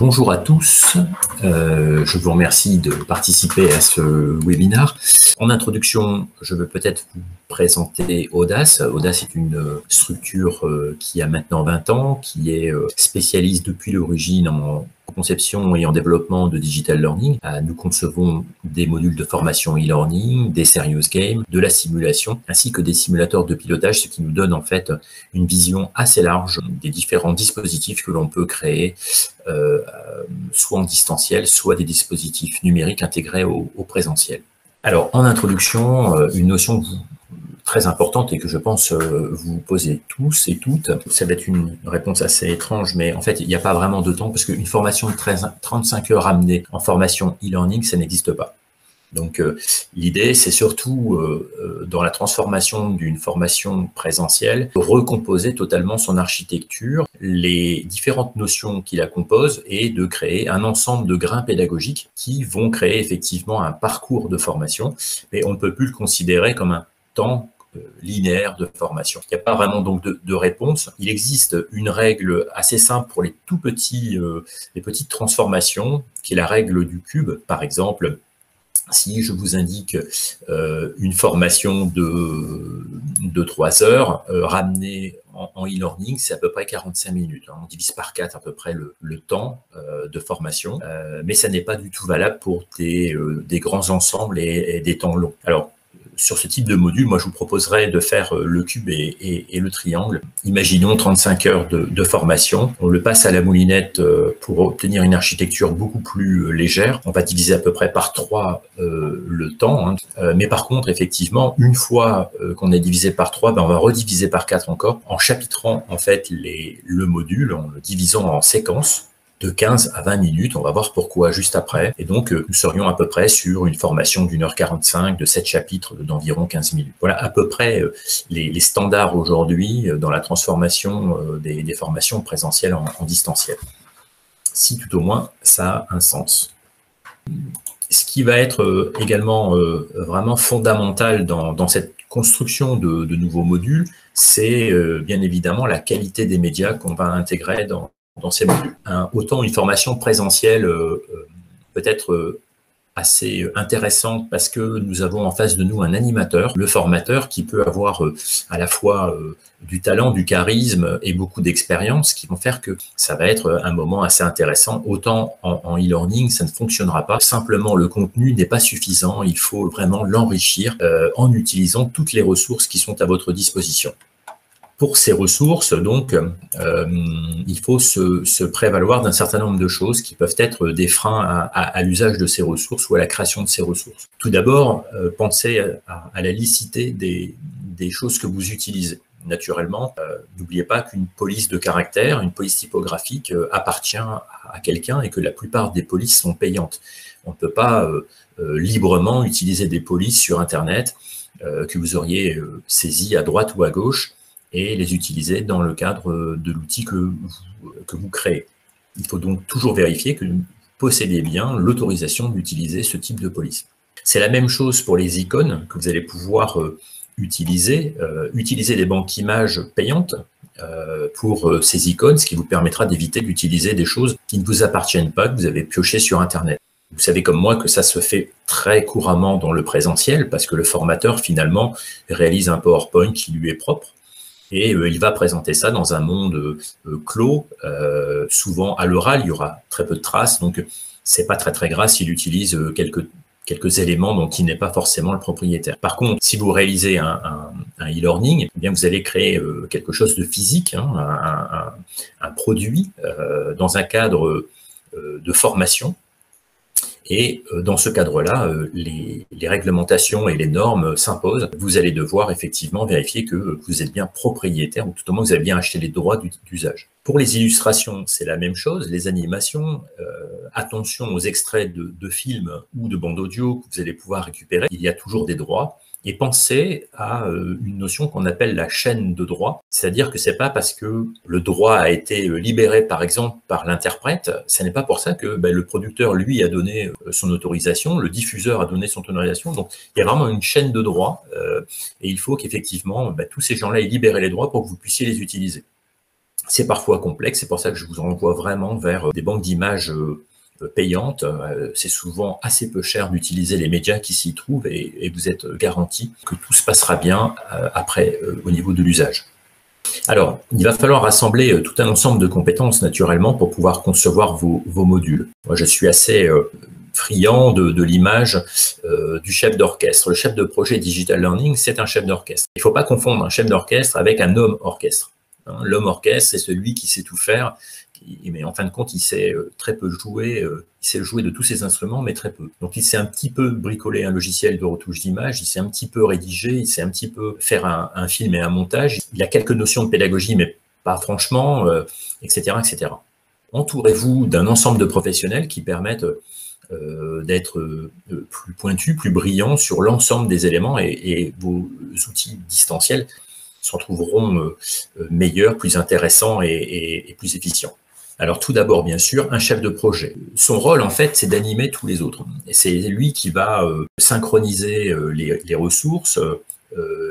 Bonjour à tous, je vous remercie de participer à ce webinaire. En introduction, je veux peut-être vous présenter Audace. Audace est une structure qui a maintenant 20 ans, qui est spécialiste depuis l'origine en conception et en développement de digital learning. Nous concevons des modules de formation e-learning, des serious games, de la simulation, ainsi que des simulateurs de pilotage, ce qui nous donne en fait une vision assez large des différents dispositifs que l'on peut créer, soit en distanciel, soit des dispositifs numériques intégrés au présentiel. Alors, en introduction, une notion très importante et que je pense vous posez tous et toutes. Ça va être une réponse assez étrange, mais en fait, il n'y a pas vraiment de temps parce qu'une formation de 35 heures amenée en formation e-learning, ça n'existe pas. Donc, l'idée, c'est surtout, dans la transformation d'une formation présentielle, de recomposer totalement son architecture, les différentes notions qui la composent et de créer un ensemble de grains pédagogiques qui vont créer effectivement un parcours de formation, mais on ne peut plus le considérer comme un temps linéaire de formation. Il n'y a pas vraiment donc de réponse. Il existe une règle assez simple pour les tout petits, les petites transformations, qui est la règle du cube. Par exemple, si je vous indique une formation de 3 heures, ramenée en e-learning, c'est à peu près 45 minutes. On divise par 4 à peu près le temps de formation, mais ça n'est pas du tout valable pour des grands ensembles et des temps longs. Alors, sur ce type de module, moi, je vous proposerais de faire le cube et le triangle. Imaginons 35 heures de formation. On le passe à la moulinette pour obtenir une architecture beaucoup plus légère. On va diviser à peu près par 3 le temps. Mais par contre, effectivement, une fois qu'on a divisé par 3, on va rediviser par 4 encore, en chapitrant en fait le module, en le divisant en séquences de 15 à 20 minutes, on va voir pourquoi juste après. Et donc, nous serions à peu près sur une formation d'1h45, de 7 chapitres d'environ 15 minutes. Voilà à peu près les standards aujourd'hui dans la transformation des formations présentielles en distanciel. Si tout au moins, ça a un sens. Ce qui va être également vraiment fondamental dans cette construction de nouveaux modules, c'est bien évidemment la qualité des médias qu'on va intégrer dans ces modules. Autant une formation présentielle peut être assez intéressante parce que nous avons en face de nous un animateur, le formateur, qui peut avoir à la fois du talent, du charisme et beaucoup d'expérience qui vont faire que ça va être un moment assez intéressant. Autant en e-learning, ça ne fonctionnera pas. Simplement, le contenu n'est pas suffisant. Il faut vraiment l'enrichir en utilisant toutes les ressources qui sont à votre disposition. Pour ces ressources, donc, il faut se prévaloir d'un certain nombre de choses qui peuvent être des freins à l'usage de ces ressources ou à la création de ces ressources. Tout d'abord, pensez à la licité des choses que vous utilisez. Naturellement, n'oubliez pas qu'une police de caractère, une police typographique appartient à quelqu'un et que la plupart des polices sont payantes. On ne peut pas librement utiliser des polices sur Internet que vous auriez saisies à droite ou à gauche et les utiliser dans le cadre de l'outil que vous créez. Il faut donc toujours vérifier que vous possédez bien l'autorisation d'utiliser ce type de police. C'est la même chose pour les icônes que vous allez pouvoir utiliser. Utiliser des banques images payantes pour ces icônes, ce qui vous permettra d'éviter d'utiliser des choses qui ne vous appartiennent pas, que vous avez piochées sur Internet. Vous savez comme moi que ça se fait très couramment dans le présentiel parce que le formateur, finalement, réalise un PowerPoint qui lui est propre. Et il va présenter ça dans un monde clos, souvent à l'oral, il y aura très peu de traces, donc c'est pas très grave s'il utilise quelques éléments dont il n'est pas forcément le propriétaire. Par contre, si vous réalisez un e-learning, eh bien vous allez créer quelque chose de physique, un produit dans un cadre de formation. Et dans ce cadre-là, les réglementations et les normes s'imposent. Vous allez devoir effectivement vérifier que vous êtes bien propriétaire, ou tout au moins vous avez bien acheté les droits d'usage. Pour les illustrations, c'est la même chose. Les animations, attention aux extraits de films ou de bandes audio que vous allez pouvoir récupérer. Il y a toujours des droits. Et pensez à une notion qu'on appelle la chaîne de droit, c'est-à-dire que c'est pas parce que le droit a été libéré, par exemple, par l'interprète, ce n'est pas pour ça que le producteur, lui, a donné son autorisation, le diffuseur a donné son autorisation. Donc, il y a vraiment une chaîne de droit et il faut qu'effectivement, tous ces gens-là aient libéré les droits pour que vous puissiez les utiliser. C'est parfois complexe, c'est pour ça que je vous renvoie vraiment vers des banques d'images payantes. C'est souvent assez peu cher d'utiliser les médias qui s'y trouvent et vous êtes garanti que tout se passera bien après au niveau de l'usage. Alors, il va falloir rassembler tout un ensemble de compétences naturellement pour pouvoir concevoir vos modules. Moi, je suis assez friand de l'image du chef d'orchestre. Le chef de projet Digital Learning, c'est un chef d'orchestre. Il ne faut pas confondre un chef d'orchestre avec un homme orchestre. L'homme orchestre, c'est celui qui sait tout faire, mais en fin de compte, il sait très peu jouer, il sait jouer de tous ses instruments, mais très peu. Donc, il sait un petit peu bricoler un logiciel de retouche d'image, il sait un petit peu rédiger, il sait un petit peu faire un film et un montage. Il a quelques notions de pédagogie, mais pas franchement, etc., etc. Entourez-vous d'un ensemble de professionnels qui permettent d'être plus pointus, plus brillants sur l'ensemble des éléments et vos outils distanciels s'en trouveront meilleurs, plus intéressants et plus efficients. Alors tout d'abord, bien sûr, un chef de projet. Son rôle, en fait, c'est d'animer tous les autres. Et c'est lui qui va synchroniser les ressources,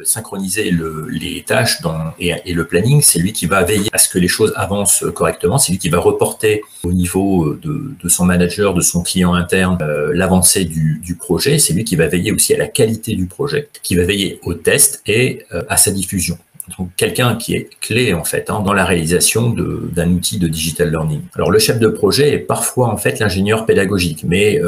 synchroniser les tâches et le planning. C'est lui qui va veiller à ce que les choses avancent correctement. C'est lui qui va reporter au niveau de son manager, de son client interne, l'avancée du projet. C'est lui qui va veiller aussi à la qualité du projet, qui va veiller au test et à sa diffusion. Donc, quelqu'un qui est clé en fait dans la réalisation d'un outil de digital learning. Alors le chef de projet est parfois en fait l'ingénieur pédagogique, mais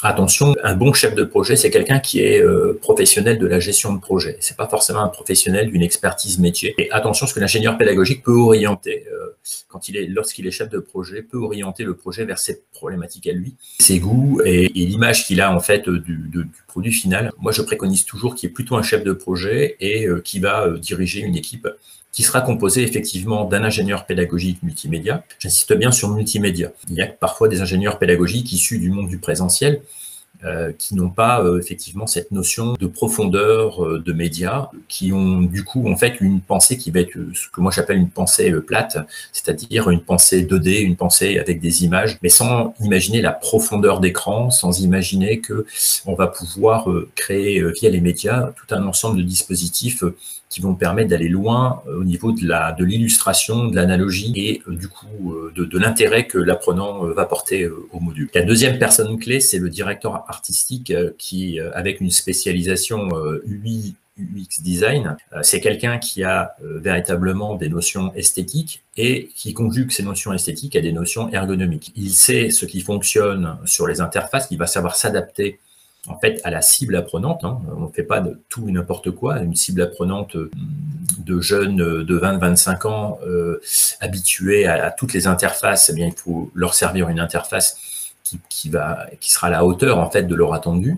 attention, un bon chef de projet, c'est quelqu'un qui est professionnel de la gestion de projet. C'est pas forcément un professionnel d'une expertise métier. Et attention, parce que l'ingénieur pédagogique peut orienter, lorsqu'il est chef de projet, peut orienter le projet vers ses problématiques à lui, ses goûts et l'image qu'il a en fait du produit final. Moi, je préconise toujours qu'il y ait plutôt un chef de projet et qui va diriger une équipe qui sera composée effectivement d'un ingénieur pédagogique multimédia. J'insiste bien sur multimédia. Il y a parfois des ingénieurs pédagogiques issus du monde du présentiel qui n'ont pas effectivement cette notion de profondeur de médias, qui ont du coup en fait une pensée qui va être ce que moi j'appelle une pensée plate, c'est-à-dire une pensée 2D, une pensée avec des images, mais sans imaginer la profondeur d'écran, sans imaginer que on va pouvoir créer via les médias tout un ensemble de dispositifs qui vont permettre d'aller loin au niveau de l'illustration, de l'analogie et du coup de l'intérêt que l'apprenant va porter au module. La deuxième personne clé, c'est le directeur artistique qui, avec une spécialisation UI, UX design, c'est quelqu'un qui a véritablement des notions esthétiques et qui conjugue ces notions esthétiques à des notions ergonomiques. Il sait ce qui fonctionne sur les interfaces, il va savoir s'adapter en fait à la cible apprenante. On ne fait pas de tout et n'importe quoi. Une cible apprenante de jeunes de 20-25 ans habitués à toutes les interfaces, eh bien, il faut leur servir une interface qui sera à la hauteur en fait de leur attendu.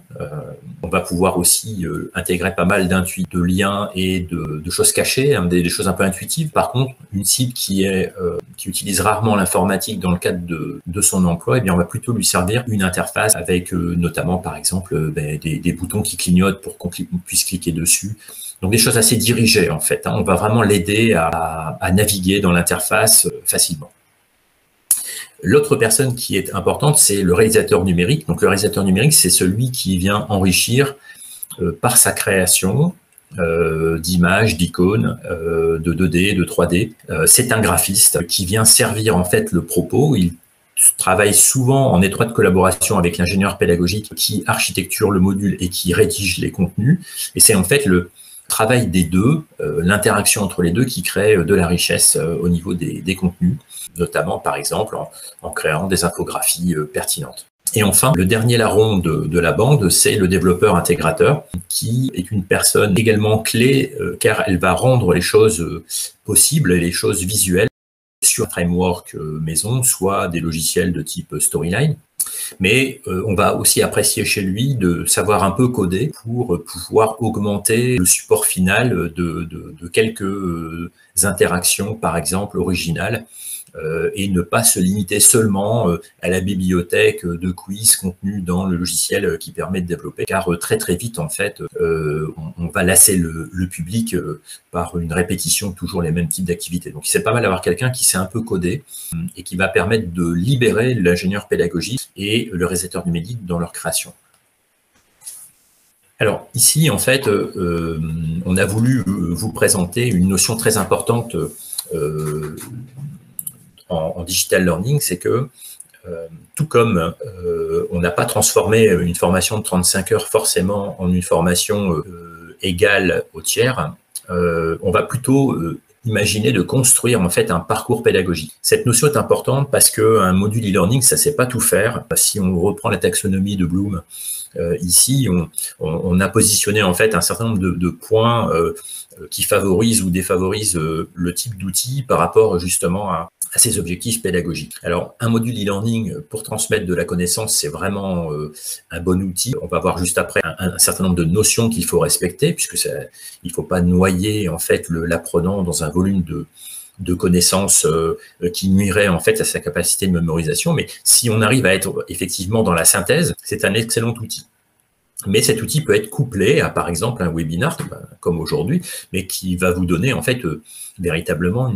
On va pouvoir aussi intégrer pas mal de liens et de choses cachées, des choses un peu intuitives. Par contre, une cible qui utilise rarement l'informatique dans le cadre de son emploi, eh bien on va plutôt lui servir une interface avec notamment par exemple des boutons qui clignotent pour qu'on puisse cliquer dessus. Donc des choses assez dirigées en fait. On va vraiment l'aider à naviguer dans l'interface facilement. L'autre personne qui est importante, c'est le réalisateur numérique. Donc, le réalisateur numérique, c'est celui qui vient enrichir par sa création d'images, d'icônes, de 2D, de 3D. C'est un graphiste qui vient servir en fait le propos. Il travaille souvent en étroite collaboration avec l'ingénieur pédagogique qui architecture le module et qui rédige les contenus. Et c'est en fait le travail des deux, l'interaction entre les deux qui crée de la richesse au niveau des contenus, notamment par exemple en créant des infographies pertinentes. Et enfin, le dernier larron de la bande, c'est le développeur intégrateur, qui est une personne également clé car elle va rendre les choses possibles et les choses visuelles sur un framework maison, soit des logiciels de type Storyline. Mais on va aussi apprécier chez lui de savoir un peu coder pour pouvoir augmenter le support final de quelques interactions, par exemple, originales, et ne pas se limiter seulement à la bibliothèque de quiz contenue dans le logiciel qui permet de développer, car très très vite en fait on va lasser le public par une répétition de toujours les mêmes types d'activités. Donc c'est pas mal d'avoir quelqu'un qui sait un peu coder et qui va permettre de libérer l'ingénieur pédagogique et le réalisateur numérique dans leur création. Alors ici en fait on a voulu vous présenter une notion très importante en digital learning, c'est que tout comme on n'a pas transformé une formation de 35 heures forcément en une formation égale au tiers, on va plutôt imaginer de construire en fait un parcours pédagogique. Cette notion est importante parce qu'un module e-learning, ça ne sait pas tout faire. Si on reprend la taxonomie de Bloom, ici, on a positionné en fait un certain nombre de points qui favorisent ou défavorisent le type d'outil par rapport justement à ces objectifs pédagogiques. Alors, un module e-learning pour transmettre de la connaissance, c'est vraiment un bon outil. On va voir juste après un certain nombre de notions qu'il faut respecter, puisque il ne faut pas noyer en fait l'apprenant dans un volume de connaissances qui nuirait en fait à sa capacité de mémorisation. Mais si on arrive à être effectivement dans la synthèse, c'est un excellent outil. Mais cet outil peut être couplé à, par exemple, un webinar, comme aujourd'hui, mais qui va vous donner, en fait, véritablement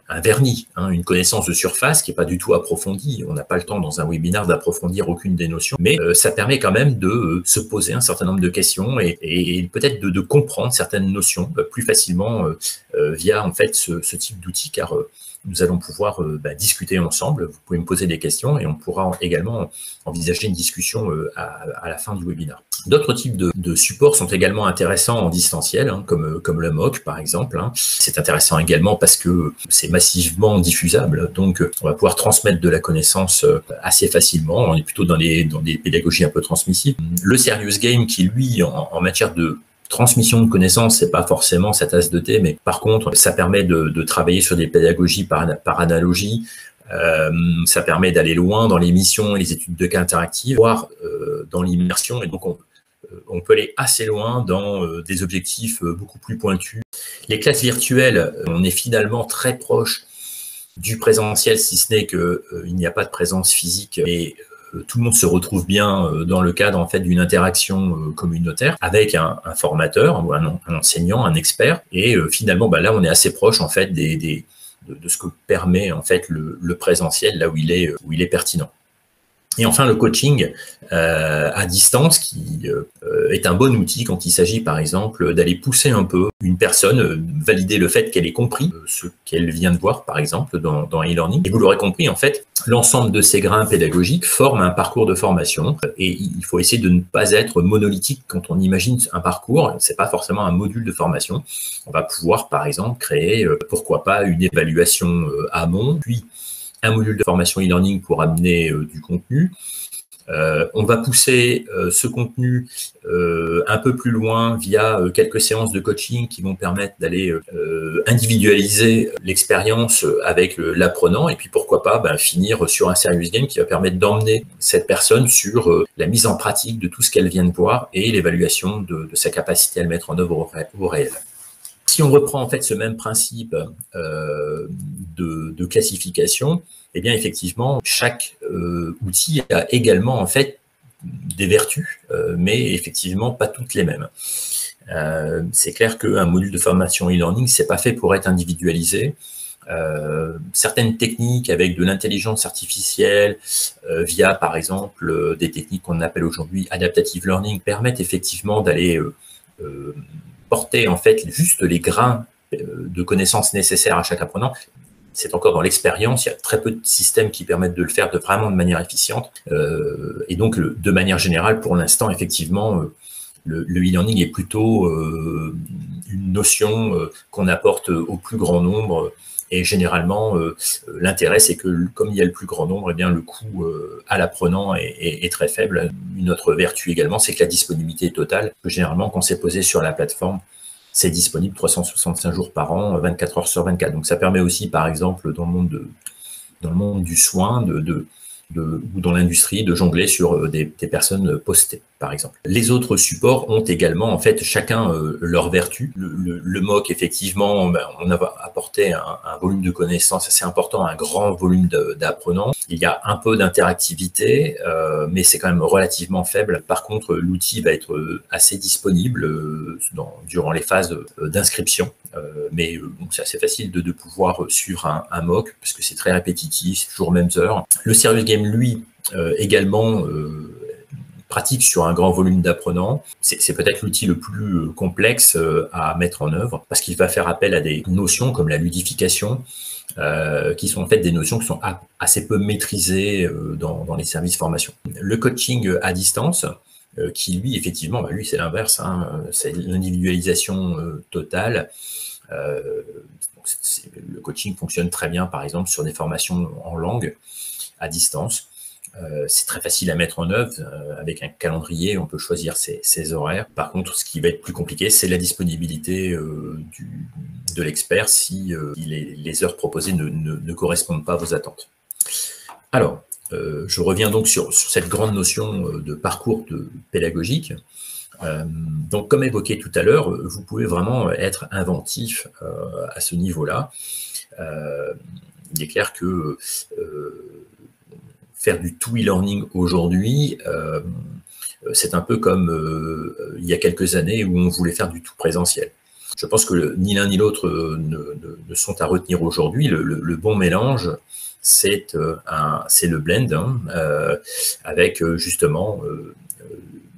un vernis, une connaissance de surface qui n'est pas du tout approfondie. On n'a pas le temps, dans un webinar, d'approfondir aucune des notions, mais ça permet quand même de se poser un certain nombre de questions et peut-être de comprendre certaines notions plus facilement via, en fait, ce type d'outil, car nous allons pouvoir discuter ensemble. Vous pouvez me poser des questions et on pourra également envisager une discussion à la fin du webinaire. D'autres types de supports sont également intéressants en distanciel, comme le MOOC par exemple. C'est intéressant également parce que c'est massivement diffusable, donc on va pouvoir transmettre de la connaissance assez facilement. On est plutôt dans des pédagogies un peu transmissives. Le Serious Game qui, lui, en matière de transmission de connaissances, c'est pas forcément sa tasse de thé, mais par contre, ça permet de travailler sur des pédagogies par analogie. Ça permet d'aller loin dans les missions et les études de cas interactives, voire dans l'immersion. Et donc, on peut aller assez loin dans des objectifs beaucoup plus pointus. Les classes virtuelles, on est finalement très proche du présentiel, si ce n'est qu'il n'y a pas de présence physique. Et tout le monde se retrouve bien dans le cadre en fait d'une interaction communautaire avec un formateur ou un enseignant, un expert. Et finalement, là, on est assez proche en fait de ce que permet en fait le présentiel, là où il est pertinent. Et enfin, le coaching à distance, qui est un bon outil quand il s'agit, par exemple, d'aller pousser un peu une personne, valider le fait qu'elle ait compris ce qu'elle vient de voir, par exemple, dans e-learning. Et vous l'aurez compris, en fait, l'ensemble de ces grains pédagogiques forment un parcours de formation. Et il faut essayer de ne pas être monolithique quand on imagine un parcours. C'est pas forcément un module de formation. On va pouvoir, par exemple, créer, pourquoi pas, une évaluation amont, puis un module de formation e-learning pour amener du contenu. On va pousser ce contenu un peu plus loin via quelques séances de coaching qui vont permettre d'aller individualiser l'expérience avec l'apprenant et puis pourquoi pas finir sur un serious game qui va permettre d'emmener cette personne sur la mise en pratique de tout ce qu'elle vient de voir et l'évaluation de sa capacité à le mettre en œuvre au réel. Si on reprend en fait ce même principe de classification, eh bien effectivement, chaque outil a également en fait des vertus, mais effectivement pas toutes les mêmes. C'est clair qu'un module de formation e-learning, c'est pas fait pour être individualisé. Certaines techniques avec de l'intelligence artificielle via par exemple des techniques qu'on appelle aujourd'hui adaptative learning permettent effectivement d'aller porter en fait juste les grains de connaissances nécessaires à chaque apprenant. C'est encore dans l'expérience, il y a très peu de systèmes qui permettent de le faire vraiment de manière efficiente. Et donc, de manière générale, pour l'instant, effectivement, le e-learning est plutôt une notion qu'on apporte au plus grand nombre. Et généralement, l'intérêt, c'est que comme il y a le plus grand nombre, eh bien, le coût à l'apprenant est très faible. Une autre vertu également, c'est que la disponibilité est totale. Généralement, quand c'est posé sur la plateforme, c'est disponible 365 jours par an, 24 heures sur 24. Donc, ça permet aussi, par exemple, dans le monde du soin, ou dans l'industrie, de jongler sur des personnes postées, par exemple. Les autres supports ont également, en fait, chacun leur vertu. Le MOOC, effectivement, on a apporté un volume de connaissances assez important, un grand volume d'apprenants. Il y a un peu d'interactivité, mais c'est quand même relativement faible. Par contre, l'outil va être assez disponible durant les phases d'inscription. Mais bon, c'est assez facile de pouvoir suivre un MOOC, parce que c'est très répétitif, c'est toujours aux mêmes heures. Le Serious Game, lui, également, pratique sur un grand volume d'apprenants. C'est peut-être l'outil le plus complexe à mettre en œuvre parce qu'il va faire appel à des notions comme la ludification, qui sont en fait des notions qui sont assez peu maîtrisées dans les services formation. Le coaching à distance, qui lui, effectivement, lui c'est l'inverse, hein, c'est l'individualisation totale. Le coaching fonctionne très bien, par exemple, sur des formations en langue à distance. C'est très facile à mettre en œuvre. Avec un calendrier, on peut choisir ses horaires. Par contre, ce qui va être plus compliqué, c'est la disponibilité de l'expert si les heures proposées ne correspondent pas à vos attentes. Alors, je reviens donc sur cette grande notion de parcours pédagogique. Donc, comme évoqué tout à l'heure, vous pouvez vraiment être inventif à ce niveau-là. Il est clair que faire du tout e-learning aujourd'hui, c'est un peu comme il y a quelques années où on voulait faire du tout présentiel. Je pense que ni l'un ni l'autre ne sont à retenir aujourd'hui. Le bon mélange, c'est le blend, hein, avec justement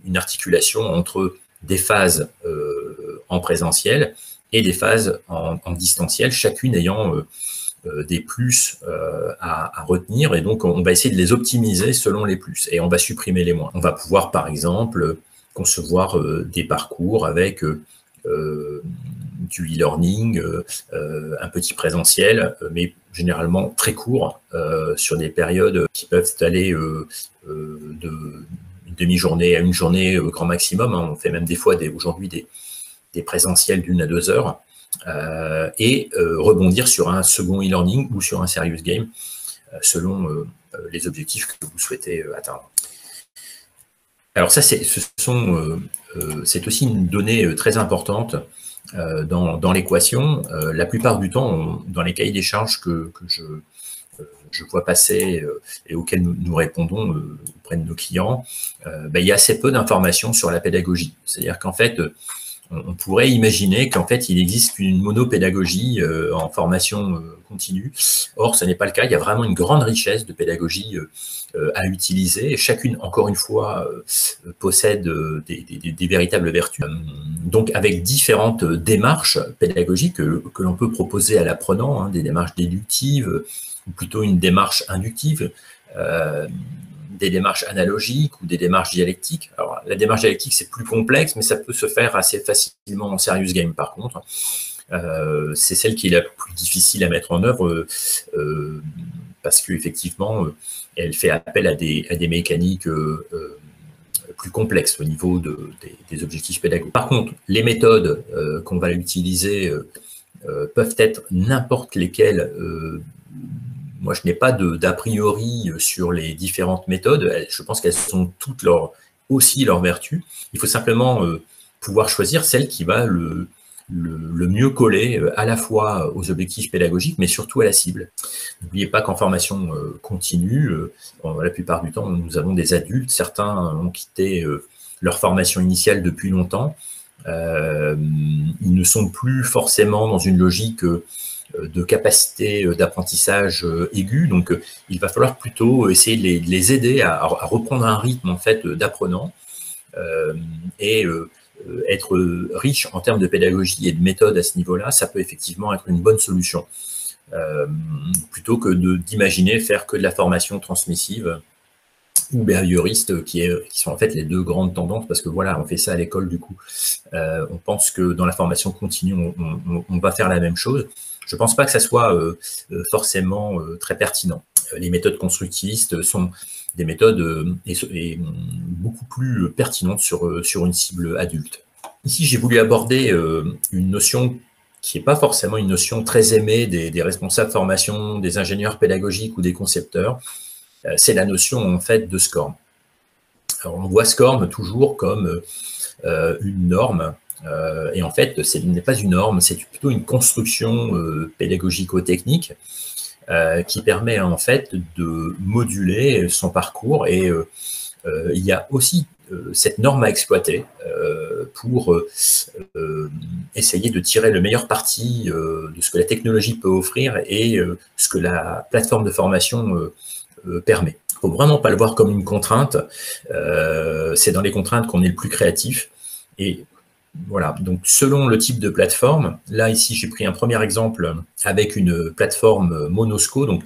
une articulation entre des phases en présentiel et des phases en distanciel, chacune ayant des plus à retenir, et donc on va essayer de les optimiser selon les plus, et on va supprimer les moins. On va pouvoir, par exemple, concevoir des parcours avec du e-learning, un petit présentiel, mais généralement très court, sur des périodes qui peuvent aller de une demi-journée à une journée au grand maximum. On fait même des fois aujourd'hui des présentiels d'1 à 2 heures, et rebondir sur un second e-learning ou sur un serious game, selon les objectifs que vous souhaitez atteindre. Alors ça, c'est aussi une donnée très importante dans l'équation. La plupart du temps, dans les cahiers des charges que je vois passer et auxquels nous répondons auprès de nos clients, il y a assez peu d'informations sur la pédagogie. C'est-à-dire qu'en fait, on pourrait imaginer qu'en fait, il existe une monopédagogie en formation continue. Or, ce n'est pas le cas. Il y a vraiment une grande richesse de pédagogie à utiliser. Et chacune, encore une fois, possède des véritables vertus. Donc, avec différentes démarches pédagogiques que l'on peut proposer à l'apprenant, hein, des démarches déductives, ou plutôt une démarche inductive, des démarches analogiques ou des démarches dialectiques. Alors, la démarche dialectique, c'est plus complexe, mais ça peut se faire assez facilement en serious game, par contre. C'est celle qui est la plus difficile à mettre en œuvre, parce qu'effectivement, elle fait appel à des mécaniques plus complexes au niveau des objectifs pédagogiques. Par contre, les méthodes qu'on va utiliser peuvent être n'importe lesquelles. Moi, je n'ai pas d'a priori sur les différentes méthodes. Je pense qu'elles ont toutes aussi leurs vertus. Il faut simplement pouvoir choisir celle qui va le mieux coller à la fois aux objectifs pédagogiques, mais surtout à la cible. N'oubliez pas qu'en formation continue, la plupart du temps, nous avons des adultes. Certains ont quitté leur formation initiale depuis longtemps. Ils ne sont plus forcément dans une logique de capacité d'apprentissage aiguë, donc il va falloir plutôt essayer de les aider à reprendre un rythme en fait d'apprenant et être riche en termes de pédagogie et de méthode à ce niveau-là. Ça peut effectivement être une bonne solution, plutôt que d'imaginer faire que de la formation transmissive ou behavioriste, qui sont en fait les deux grandes tendances, parce que voilà, on fait ça à l'école du coup. On pense que dans la formation continue, on va faire la même chose. Je ne pense pas que ça soit forcément très pertinent. Les méthodes constructivistes sont des méthodes beaucoup plus pertinentes sur une cible adulte. Ici, j'ai voulu aborder une notion qui n'est pas forcément une notion très aimée des responsables formation, des ingénieurs pédagogiques ou des concepteurs. C'est la notion en fait de SCORM. Alors, on voit SCORM toujours comme une norme, et en fait, ce n'est pas une norme, c'est plutôt une construction pédagogico-technique qui permet en fait de moduler son parcours, et il y a aussi cette norme à exploiter pour essayer de tirer le meilleur parti de ce que la technologie peut offrir et ce que la plateforme de formation permet. faut vraiment pas le voir comme une contrainte. C'est dans les contraintes qu'on est le plus créatif. Et voilà, donc selon le type de plateforme, là ici j'ai pris un premier exemple avec une plateforme Monosco, donc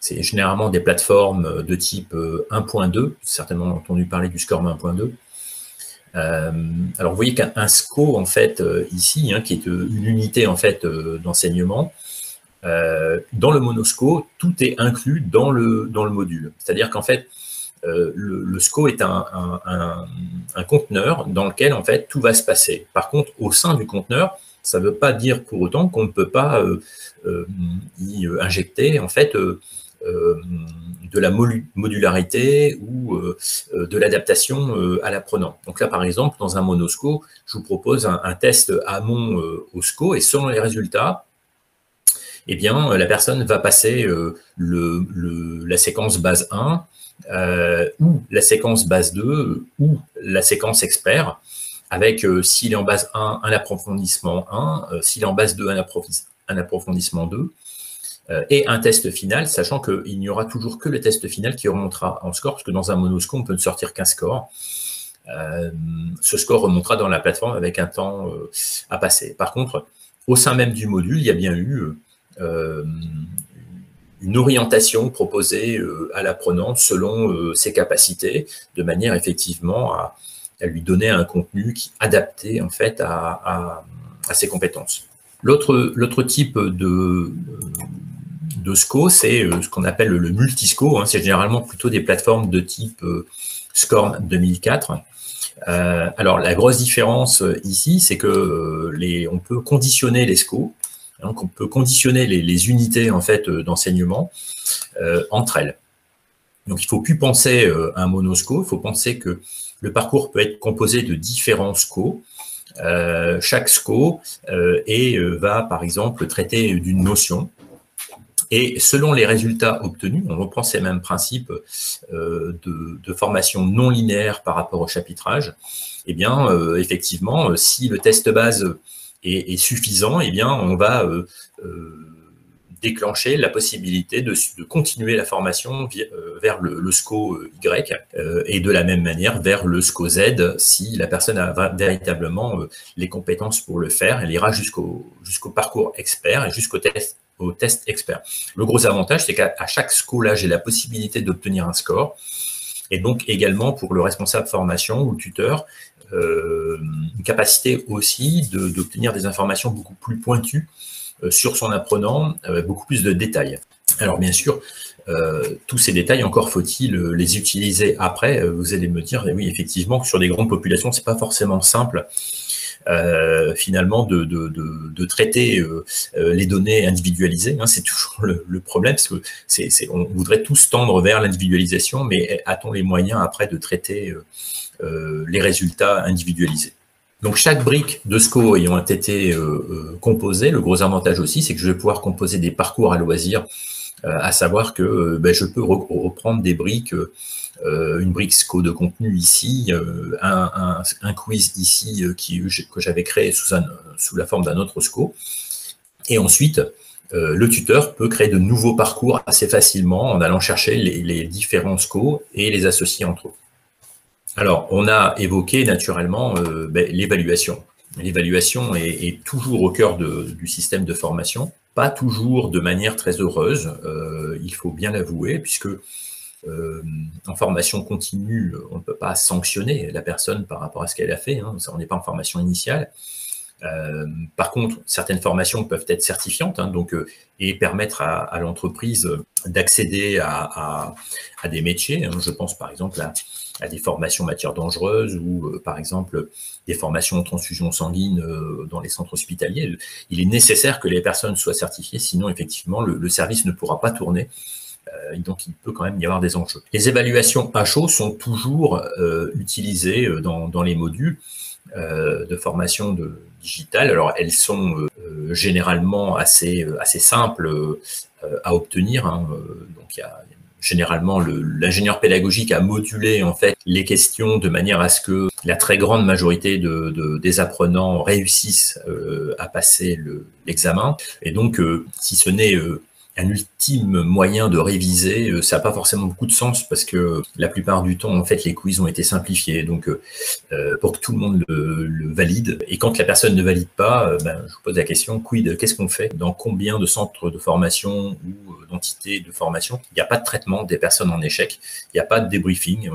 c'est généralement des plateformes de type 1.2, certainement entendu parler du SCORM 1.2. Alors vous voyez qu'un SCO en fait ici, qui est une unité en fait d'enseignement, dans le Monosco, tout est inclus dans le module. C'est-à-dire qu'en fait, le SCO est un conteneur dans lequel en fait tout va se passer. Par contre, au sein du conteneur, ça ne veut pas dire pour autant qu'on ne peut pas y injecter en fait de la modularité ou de l'adaptation à l'apprenant. Donc là, par exemple, dans un Monosco, je vous propose un test amont au SCO et selon les résultats, eh bien, la personne va passer la séquence base 1 ou la séquence base 2 ou la séquence expert, avec, s'il est en base 1, un approfondissement 1, s'il est en base 2, un approfondissement 2, et un test final, sachant qu'il n'y aura toujours que le test final qui remontera en score, parce que dans un Monosco, on peut ne sortir qu'un score. Ce score remontera dans la plateforme avec un temps à passer. Par contre, au sein même du module, il y a bien eu une orientation proposée à l'apprenant selon ses capacités, de manière effectivement à lui donner un contenu adapté en fait à ses compétences. L'autre type de SCO, c'est ce qu'on appelle le multi-SCO. C'est généralement plutôt des plateformes de type SCORM 2004. Alors la grosse différence ici, c'est que on peut conditionner les SCO. Donc, on peut conditionner les unités en fait d'enseignement entre elles. Donc, il ne faut plus penser à un monosco, il faut penser que le parcours peut être composé de différents SCO. Chaque SCO va, par exemple, traiter d'une notion. Et selon les résultats obtenus, on reprend ces mêmes principes de formation non linéaire par rapport au chapitrage. Eh bien, effectivement, si le test base est suffisant, eh bien, on va déclencher la possibilité de continuer la formation vers le SCO Y et de la même manière vers le SCO Z si la personne a véritablement les compétences pour le faire. Elle ira jusqu'au parcours expert et jusqu'au test expert. Le gros avantage, c'est qu'à chaque SCO, là, j'ai la possibilité d'obtenir un score. Et donc également pour le responsable formation ou le tuteur, une capacité aussi d'obtenir des informations beaucoup plus pointues sur son apprenant, beaucoup plus de détails. Alors bien sûr, tous ces détails, encore faut-il les utiliser après. Vous allez me dire, oui, effectivement, que sur des grandes populations, c'est pas forcément simple finalement de traiter les données individualisées. C'est toujours le problème, parce que on voudrait tous tendre vers l'individualisation, mais a-t-on les moyens après de traiter les résultats individualisés? Donc chaque brique de SCO ayant été composée, le gros avantage aussi, c'est que je vais pouvoir composer des parcours à loisir, à savoir que je peux reprendre des briques, une brique SCO de contenu ici, un quiz ici que j'avais créé sous la forme d'un autre SCO. Et ensuite, le tuteur peut créer de nouveaux parcours assez facilement en allant chercher les différents SCO et les associer entre eux. Alors, on a évoqué naturellement l'évaluation. L'évaluation est toujours au cœur du système de formation, pas toujours de manière très heureuse, il faut bien l'avouer, puisque en formation continue, on ne peut pas sanctionner la personne par rapport à ce qu'elle a fait, on n'est pas en formation initiale. Par contre, certaines formations peuvent être certifiantes et permettre à l'entreprise d'accéder à des métiers. Je pense par exemple à des formations matières dangereuses ou par exemple des formations en transfusion sanguine dans les centres hospitaliers. Il est nécessaire que les personnes soient certifiées, sinon effectivement le service ne pourra pas tourner. Donc il peut quand même y avoir des enjeux. Les évaluations à chaud sont toujours utilisées dans les modules de formation digitale. Alors elles sont généralement assez simples à obtenir. Donc il y a généralement l'ingénieur pédagogique a modulé en fait les questions de manière à ce que la très grande majorité des apprenants réussissent à passer l'examen. Et donc si ce n'est un ultime moyen de réviser, ça n'a pas forcément beaucoup de sens parce que la plupart du temps, en fait, les quiz ont été simplifiés. Donc, pour que tout le monde le valide. Et quand la personne ne valide pas, je vous pose la question, quid, qu'est-ce qu'on fait? Dans combien de centres de formation ou d'entités de formation? Il n'y a pas de traitement des personnes en échec. Il n'y a pas de débriefing.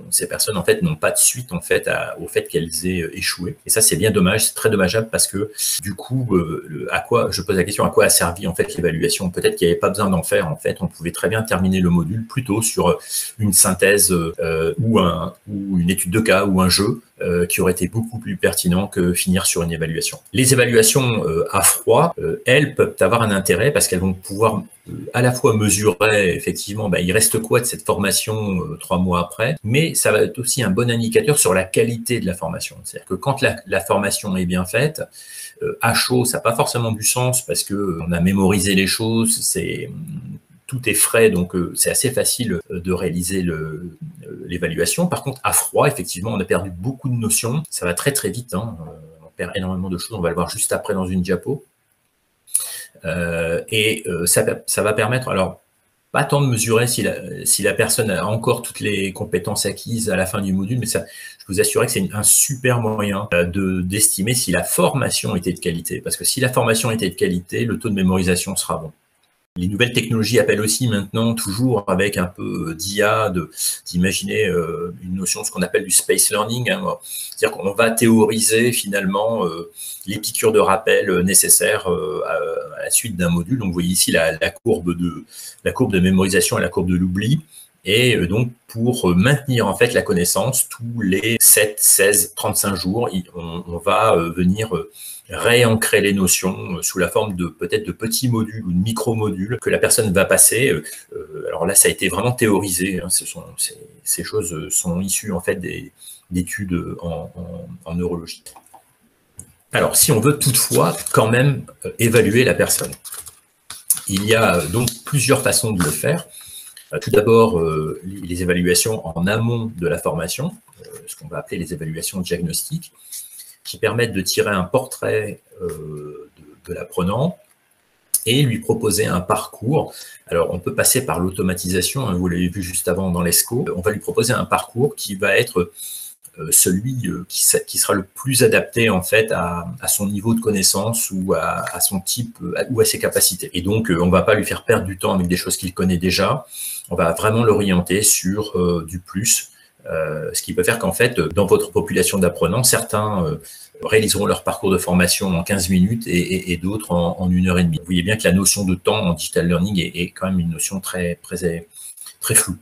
Ces personnes, en fait, n'ont pas de suite, en fait, au fait qu'elles aient échoué. Et ça, c'est bien dommage. C'est très dommageable parce que, du coup, je pose la question, à quoi a servi, en fait, l'évaluation? Peut-être qu'il n'y avait pas besoin d'en faire, en fait. On pouvait très bien terminer le module plutôt sur une synthèse ou une étude de cas ou un jeu qui aurait été beaucoup plus pertinent que finir sur une évaluation. Les évaluations à froid, elles peuvent avoir un intérêt parce qu'elles vont pouvoir à la fois mesurer effectivement il reste quoi de cette formation 3 mois après, mais ça va être aussi un bon indicateur sur la qualité de la formation. C'est-à-dire que quand la formation est bien faite, à chaud, ça n'a pas forcément du sens parce que on a mémorisé les choses, tout est frais, donc c'est assez facile de réaliser l'évaluation. Par contre, à froid, effectivement, on a perdu beaucoup de notions. Ça va très très vite, hein. On perd énormément de choses. On va le voir juste après dans une diapo. Ça va permettre, alors, pas tant de mesurer si la personne a encore toutes les compétences acquises à la fin du module, mais ça, je vous assure que c'est un super moyen d'estimer si la formation était de qualité. Parce que si la formation était de qualité, le taux de mémorisation sera bon. Les nouvelles technologies appellent aussi maintenant, toujours avec un peu d'IA, d'imaginer une notion de ce qu'on appelle du space learning. Hein. C'est-à-dire qu'on va théoriser finalement les piqûres de rappel nécessaires à la suite d'un module. Donc vous voyez ici la courbe de mémorisation et la courbe de l'oubli. Et donc, pour maintenir en fait la connaissance, tous les 7, 16, 35 jours, on va venir réancrer les notions sous la forme de peut-être de petits modules ou de micro-modules que la personne va passer. Alors là, ça a été vraiment théorisé. Hein, ces choses sont issues en fait d'études en neurologie. Alors, si on veut toutefois quand même évaluer la personne, il y a donc plusieurs façons de le faire. Tout d'abord, les évaluations en amont de la formation, ce qu'on va appeler les évaluations diagnostiques, qui permettent de tirer un portrait de l'apprenant et lui proposer un parcours. Alors, on peut passer par l'automatisation, hein, vous l'avez vu juste avant dans l'ESCO. On va lui proposer un parcours qui va être celui qui sera le plus adapté en fait à son niveau de connaissance ou à son type ou à ses capacités. Et donc, on ne va pas lui faire perdre du temps avec des choses qu'il connaît déjà. On va vraiment l'orienter sur du plus, ce qui peut faire qu'en fait, dans votre population d'apprenants, certains réaliseront leur parcours de formation en 15 minutes et d'autres en 1h30. Vous voyez bien que la notion de temps en digital learning est quand même une notion très floue.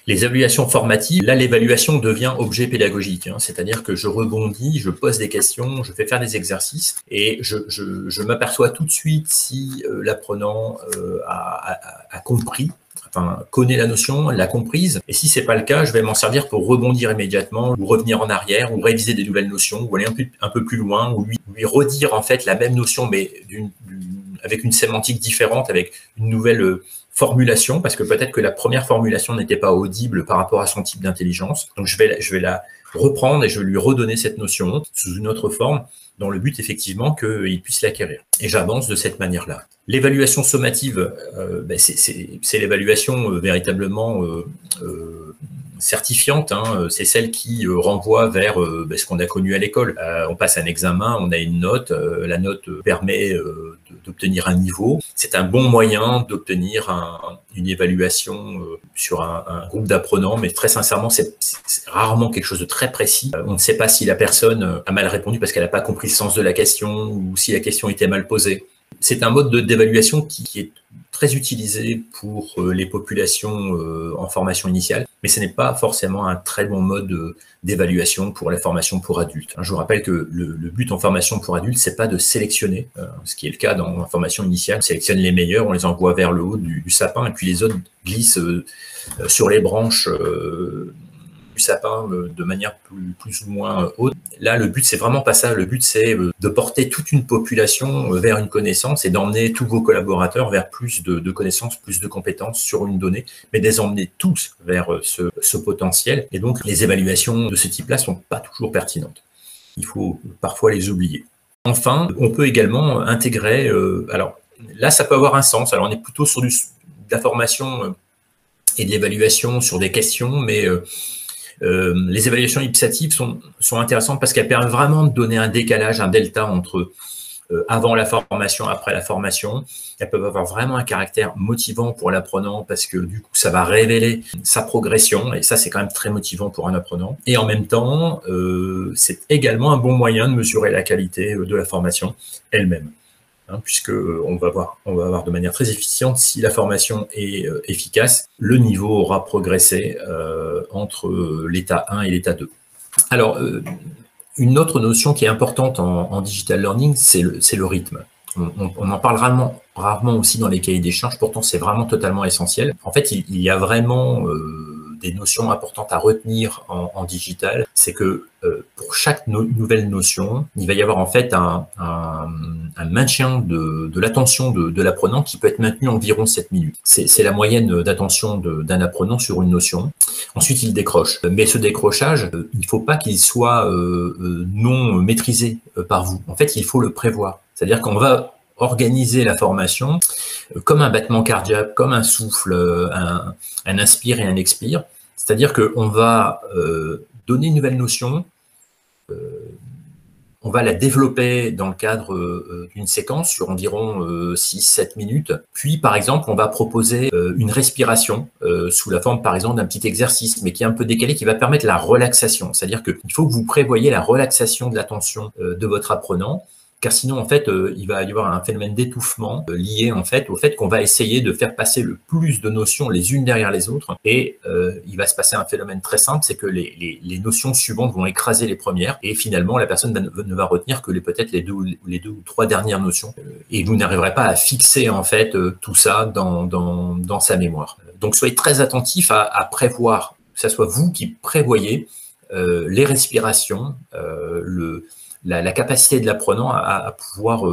Les évaluations formatives, là, l'évaluation devient objet pédagogique, hein, c'est-à-dire que je rebondis, je pose des questions, je fais faire des exercices et je m'aperçois tout de suite si l'apprenant a compris, enfin, connaît la notion, l'a comprise. Et si c'est pas le cas, je vais m'en servir pour rebondir immédiatement ou revenir en arrière ou réviser des nouvelles notions ou aller un peu plus loin ou lui redire en fait la même notion mais avec une sémantique différente, avec une nouvelle formulation, parce que peut-être que la première formulation n'était pas audible par rapport à son type d'intelligence. Donc, je vais la reprendre et je vais lui redonner cette notion sous une autre forme, dans le but, effectivement, qu'il puisse l'acquérir. Et j'avance de cette manière-là. L'évaluation sommative, c'est l'évaluation véritablement certifiante, hein, c'est celle qui renvoie vers ce qu'on a connu à l'école. On passe un examen, on a une note, la note permet d'obtenir un niveau. C'est un bon moyen d'obtenir une évaluation sur un groupe d'apprenants, mais très sincèrement, c'est rarement quelque chose de très précis. On ne sait pas si la personne a mal répondu parce qu'elle n'a pas compris le sens de la question ou si la question était mal posée. C'est un mode d'évaluation qui est très utilisé pour les populations en formation initiale, mais ce n'est pas forcément un très bon mode d'évaluation pour la formation pour adultes. Je vous rappelle que le but en formation pour adultes, c'est pas de sélectionner, ce qui est le cas dans la formation initiale. On sélectionne les meilleurs, on les envoie vers le haut du sapin, et puis les autres glissent sur les branches du sapin de manière plus ou moins haute. Là, le but, c'est vraiment pas ça. Le but, c'est de porter toute une population vers une connaissance et d'emmener tous vos collaborateurs vers plus de connaissances, plus de compétences sur une donnée, mais de les emmener tous vers ce potentiel. Et donc, les évaluations de ce type-là sont pas toujours pertinentes. Il faut parfois les oublier. Enfin, on peut également intégrer, alors, Là, ça peut avoir un sens. Alors, on est plutôt sur de la formation et de l'évaluation sur des questions, mais les évaluations ipsatives sont intéressantes parce qu'elles permettent vraiment de donner un décalage, un delta entre avant la formation, après la formation. Elles peuvent avoir vraiment un caractère motivant pour l'apprenant parce que du coup, ça va révéler sa progression et ça, c'est quand même très motivant pour un apprenant. Et en même temps, c'est également un bon moyen de mesurer la qualité de la formation elle-même. Puisque on va voir de manière très efficiente si la formation est efficace, le niveau aura progressé entre l'état 1 et l'état 2. Alors, une autre notion qui est importante en digital learning, c'est le rythme. On en parle rarement aussi dans les cahiers des charges, pourtant c'est vraiment totalement essentiel. En fait, il y a vraiment des notions importantes à retenir en digital. C'est que pour chaque nouvelle notion, il va y avoir en fait un maintien de l'attention de l'apprenant qui peut être maintenu environ 7 minutes. C'est la moyenne d'attention d'un apprenant sur une notion. Ensuite, il décroche. Mais ce décrochage, il ne faut pas qu'il soit non maîtrisé par vous. En fait, il faut le prévoir. C'est-à-dire qu'on va organiser la formation comme un battement cardiaque, comme un souffle, un inspire et un expire. C'est-à-dire qu'on va donner une nouvelle notion, on va la développer dans le cadre d'une séquence sur environ 6-7 minutes. Puis, par exemple, on va proposer une respiration sous la forme, par exemple, d'un petit exercice, mais qui est un peu décalé, qui va permettre la relaxation. C'est-à-dire qu'il faut que vous prévoyiez la relaxation de l'attention de votre apprenant, car sinon, en fait, il va y avoir un phénomène d'étouffement lié, en fait, au fait qu'on va essayer de faire passer le plus de notions les unes derrière les autres. Et il va se passer un phénomène très simple, c'est que les notions suivantes vont écraser les premières. Et finalement, la personne ne va retenir que peut-être les deux ou trois dernières notions. Et vous n'arriverez pas à fixer, en fait, tout ça dans sa mémoire. Donc, soyez très attentifs à prévoir, que ce soit vous qui prévoyez les respirations, la capacité de l'apprenant à pouvoir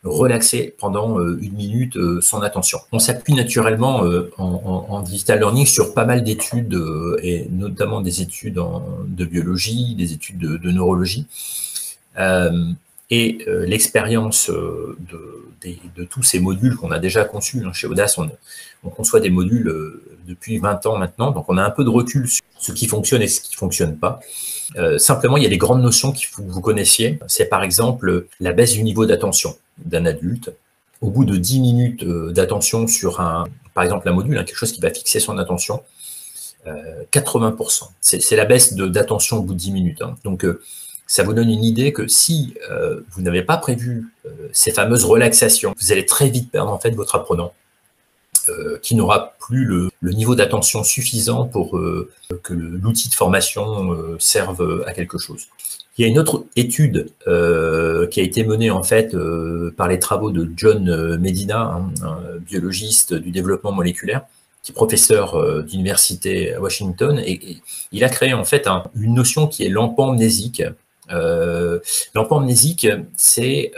relaxer pendant une minute son attention. On s'appuie naturellement en digital learning sur pas mal d'études, et notamment des études de biologie, des études de neurologie. L'expérience de tous ces modules qu'on a déjà conçus chez Audace, on conçoit des modules depuis 20 ans maintenant, donc on a un peu de recul sur ce qui fonctionne et ce qui ne fonctionne pas. Simplement, il y a des grandes notions qu'il faut que vous connaissiez. C'est par exemple la baisse du niveau d'attention d'un adulte. Au bout de 10 minutes d'attention sur par exemple un module, quelque chose qui va fixer son attention, 80%. C'est la baisse d'attention au bout de 10 minutes. Donc, ça vous donne une idée que si vous n'avez pas prévu ces fameuses relaxations, vous allez très vite perdre en fait votre apprenant, qui n'aura plus le niveau d'attention suffisant pour que l'outil de formation serve à quelque chose. Il y a une autre étude qui a été menée en fait par les travaux de John Medina, un biologiste du développement moléculaire, qui est professeur d'université à Washington, et il a créé en fait une notion qui est l'empamnésique. L'empamnésique, c'est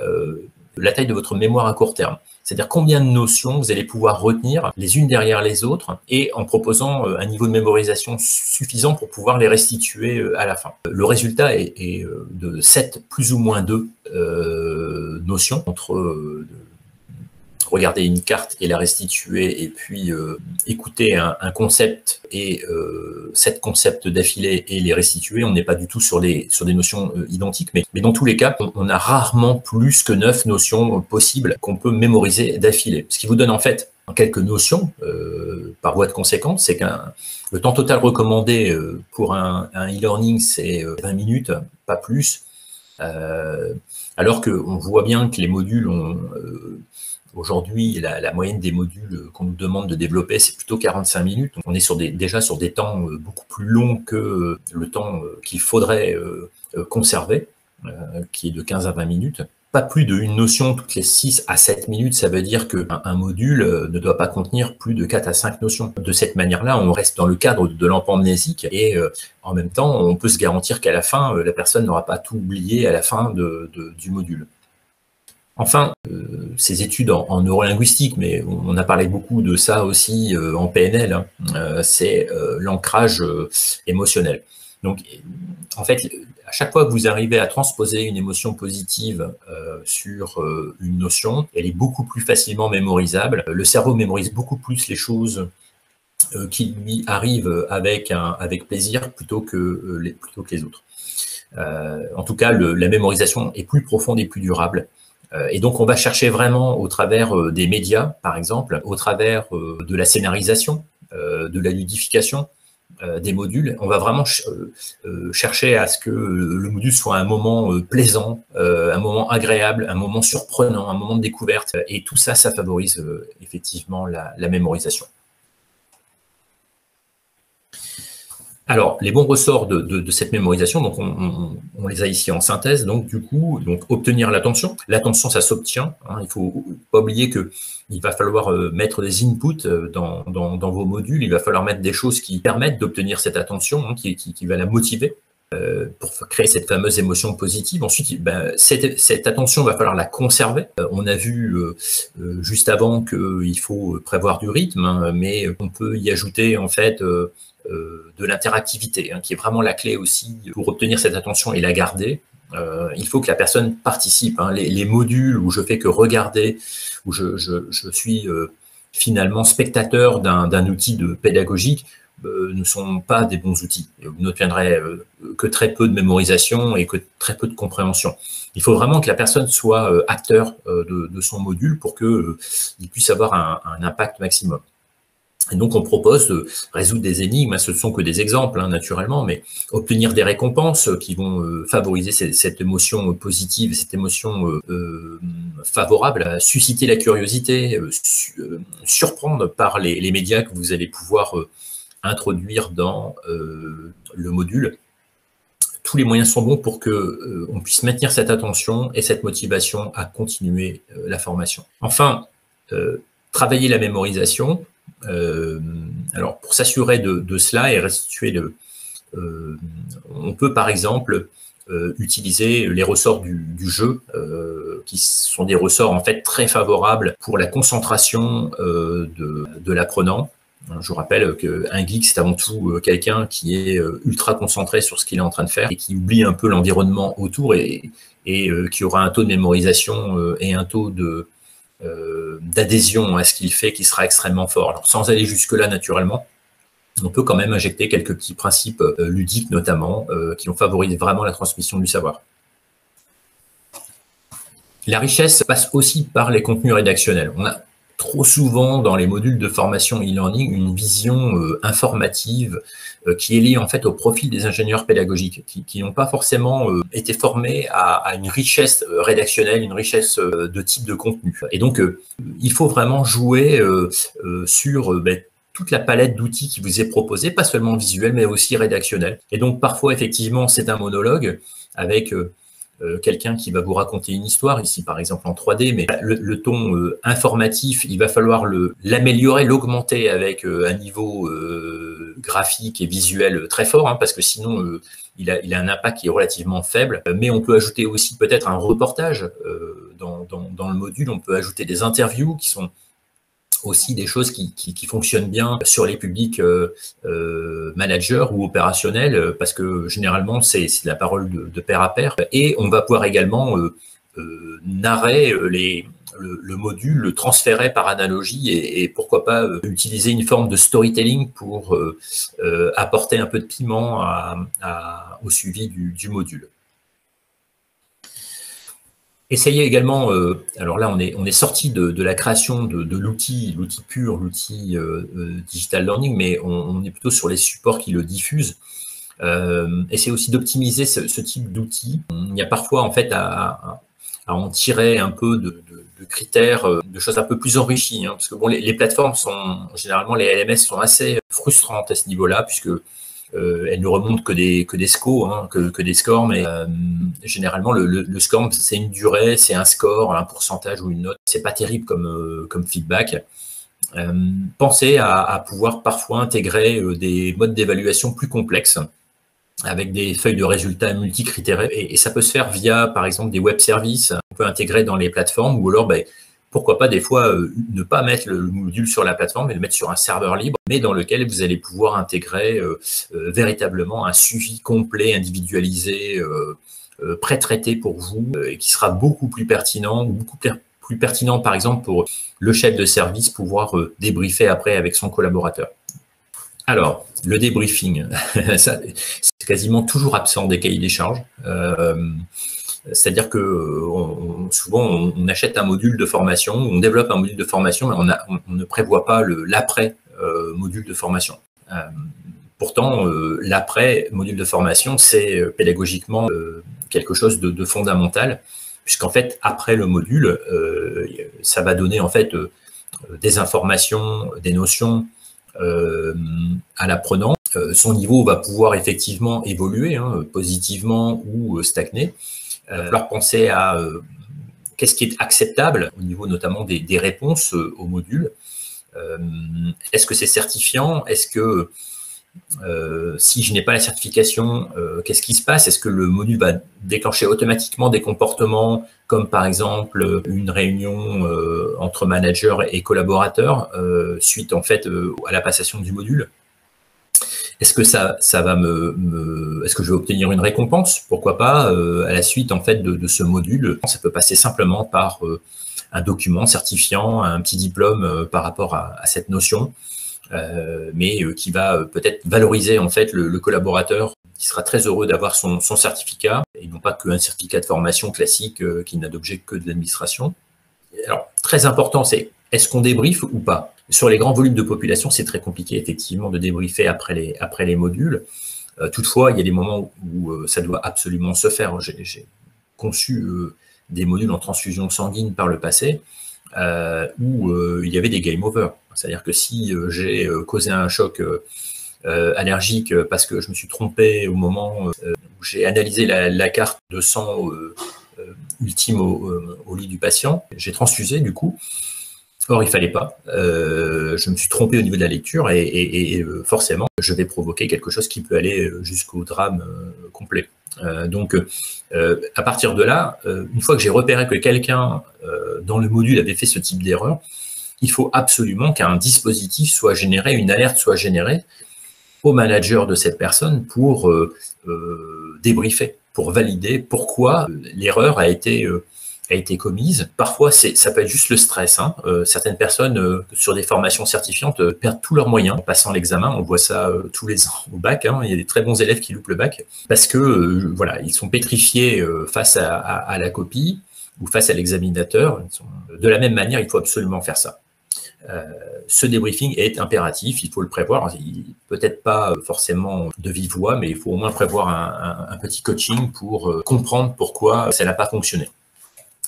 la taille de votre mémoire à court terme. C'est-à-dire combien de notions vous allez pouvoir retenir les unes derrière les autres et en proposant un niveau de mémorisation suffisant pour pouvoir les restituer à la fin. Le résultat est de 7 plus ou moins 2 notions entre regarder une carte et la restituer et puis écouter un concept et 7 concepts d'affilée et les restituer. On n'est pas du tout sur des notions identiques, mais dans tous les cas, on a rarement plus que 9 notions possibles qu'on peut mémoriser d'affilée. Ce qui vous donne en fait quelques notions par voie de conséquence, c'est que le temps total recommandé pour un e-learning, c'est 20 minutes, pas plus, alors qu'on voit bien que les modules ont... Aujourd'hui, la moyenne des modules qu'on nous demande de développer, c'est plutôt 45 minutes. Donc, on est déjà sur des temps beaucoup plus longs que le temps qu'il faudrait conserver, qui est de 15 à 20 minutes. Pas plus d'une notion toutes les 6 à 7 minutes, ça veut dire qu'un module ne doit pas contenir plus de 4 à 5 notions. De cette manière-là, on reste dans le cadre de l'empamnésique et en même temps, on peut se garantir qu'à la fin, la personne n'aura pas tout oublié à la fin du module. Enfin, ces études en neurolinguistique, mais on a parlé beaucoup de ça aussi en PNL, c'est l'ancrage émotionnel. Donc, en fait, à chaque fois que vous arrivez à transposer une émotion positive sur une notion, elle est beaucoup plus facilement mémorisable. Le cerveau mémorise beaucoup plus les choses qui lui arrivent avec plaisir plutôt que les autres. En tout cas, la mémorisation est plus profonde et plus durable. Et donc, on va chercher vraiment au travers des médias, par exemple, au travers de la scénarisation, de la ludification, des modules, on va vraiment chercher à ce que le module soit un moment plaisant, un moment agréable, un moment surprenant, un moment de découverte. Et tout ça, ça favorise effectivement la mémorisation. Alors, les bons ressorts de cette mémorisation, donc on les a ici en synthèse, donc du coup, obtenir l'attention. L'attention, ça s'obtient. Hein, il ne faut pas oublier qu'il va falloir mettre des inputs dans vos modules, il va falloir mettre des choses qui permettent d'obtenir cette attention, hein, qui va la motiver pour créer cette fameuse émotion positive. Ensuite, cette attention, il va falloir la conserver. On a vu juste avant qu'il faut prévoir du rythme, hein, mais on peut y ajouter en fait de l'interactivité, hein, qui est vraiment la clé aussi pour obtenir cette attention et la garder. Il faut que la personne participe. Hein. Les modules où je fais que regarder, où je suis finalement spectateur d'un outil pédagogique, ne sont pas des bons outils. Vous n'obtiendrez que très peu de mémorisation et que très peu de compréhension. Il faut vraiment que la personne soit acteur de son module pour qu'il puisse avoir un impact maximum. Et donc, on propose de résoudre des énigmes, ce ne sont que des exemples, hein, naturellement, mais obtenir des récompenses qui vont favoriser cette émotion positive, cette émotion favorable, susciter la curiosité, surprendre par les médias que vous allez pouvoir introduire dans le module. Tous les moyens sont bons pour qu'on puisse maintenir cette attention et cette motivation à continuer la formation. Enfin, travailler la mémorisation. Alors, pour s'assurer de cela et restituer on peut par exemple utiliser les ressorts du jeu, qui sont des ressorts en fait très favorables pour la concentration de l'apprenant. Je vous rappelle qu'un geek, c'est avant tout quelqu'un qui est ultra concentré sur ce qu'il est en train de faire et qui oublie un peu l'environnement autour et qui aura un taux de mémorisation et un taux d'adhésion à ce qu'il fait qui sera extrêmement fort. Alors, sans aller jusque-là naturellement, on peut quand même injecter quelques petits principes ludiques notamment qui vont favoriser vraiment la transmission du savoir. La richesse passe aussi par les contenus rédactionnels. On a trop souvent dans les modules de formation e-learning une vision informative qui est liée en fait au profil des ingénieurs pédagogiques qui n'ont pas forcément été formés à une richesse rédactionnelle, une richesse de type de contenu. Et donc, il faut vraiment jouer sur toute la palette d'outils qui vous est proposée, pas seulement visuel, mais aussi rédactionnel. Et donc, parfois, effectivement, c'est un monologue avec quelqu'un qui va vous raconter une histoire, ici par exemple en 3D, mais le ton informatif, il va falloir l'améliorer, l'augmenter avec un niveau graphique et visuel très fort, hein, parce que sinon il a un impact qui est relativement faible. Mais on peut ajouter aussi peut-être un reportage dans le module, on peut ajouter des interviews qui sont aussi des choses qui fonctionnent bien sur les publics managers ou opérationnels, parce que généralement, c'est la parole de pair à pair. Et on va pouvoir également narrer le module, le transférer par analogie et pourquoi pas utiliser une forme de storytelling pour apporter un peu de piment au suivi du module. Essayez également, alors là on est sorti de la création de l'outil pur, l'outil digital learning, mais on est plutôt sur les supports qui le diffusent. Essayez aussi d'optimiser ce type d'outils. Il y a parfois en fait à en tirer un peu de critères, de choses un peu plus enrichies, hein, parce que bon, les plateformes généralement les LMS sont assez frustrantes à ce niveau-là, puisque elles ne remontent que des scores, hein, que des scores, mais généralement le score c'est une durée, c'est un score, un pourcentage ou une note. C'est pas terrible comme feedback. Pensez à pouvoir parfois intégrer des modes d'évaluation plus complexes avec des feuilles de résultats multicritérées, et ça peut se faire via par exemple des web services. On peut intégrer dans les plateformes ou alors pourquoi pas des fois ne pas mettre le module sur la plateforme, mais le mettre sur un serveur libre, mais dans lequel vous allez pouvoir intégrer véritablement un suivi complet, individualisé, pré-traité pour vous, et qui sera beaucoup plus pertinent, plus pertinent par exemple pour le chef de service pouvoir débriefer après avec son collaborateur. Alors, le débriefing, c'est quasiment toujours absent des cahiers des charges. C'est-à-dire que souvent, on achète un module de formation, on développe un module de formation, mais on ne prévoit pas l'après-module de formation. Pourtant, l'après-module de formation, c'est pédagogiquement quelque chose de fondamental, puisqu'en fait, après le module, ça va donner en fait des informations, des notions à l'apprenant. Son niveau va pouvoir effectivement évoluer, positivement ou stagner. Il va falloir penser à qu'est-ce qui est acceptable au niveau notamment des réponses au module. Est-ce que c'est certifiant? Est-ce que si je n'ai pas la certification, qu'est-ce qui se passe? Est-ce que le module va déclencher automatiquement des comportements comme par exemple une réunion entre manager et collaborateurs suite en fait à la passation du module? Est-ce que ça va est-ce que je vais obtenir une récompense? Pourquoi pas à la suite en fait de ce module? Ça peut passer simplement par un document certifiant, un petit diplôme par rapport à cette notion, mais qui va peut-être valoriser en fait le collaborateur qui sera très heureux d'avoir son certificat et non pas qu'un certificat de formation classique qui n'a d'objet que de l'administration. Alors, très important, c'est est-ce qu'on débriefe ou pas? Sur les grands volumes de population, c'est très compliqué effectivement de débriefer après les modules. Toutefois, il y a des moments où ça doit absolument se faire. J'ai conçu des modules en transfusion sanguine par le passé où il y avait des game over. C'est-à-dire que si j'ai causé un choc allergique parce que je me suis trompé au moment où j'ai analysé la carte de sang ultime au lit du patient, j'ai transfusé du coup. Or, il fallait pas. Je me suis trompé au niveau de la lecture et forcément, je vais provoquer quelque chose qui peut aller jusqu'au drame complet. Donc, à partir de là, une fois que j'ai repéré que quelqu'un dans le module avait fait ce type d'erreur, il faut absolument qu'un dispositif soit généré, une alerte soit générée au manager de cette personne pour débriefer, pour valider pourquoi l'erreur a été commise. Parfois, ça peut être juste le stress. Certaines personnes, sur des formations certifiantes, perdent tous leurs moyens en passant l'examen. On voit ça tous les ans au bac. Il y a des très bons élèves qui loupent le bac parce que voilà, ils sont pétrifiés face à la copie ou face à l'examinateur. De la même manière, il faut absolument faire ça. Ce débriefing est impératif, il faut le prévoir, peut-être pas forcément de vive voix, mais il faut au moins prévoir un petit coaching pour comprendre pourquoi ça n'a pas fonctionné.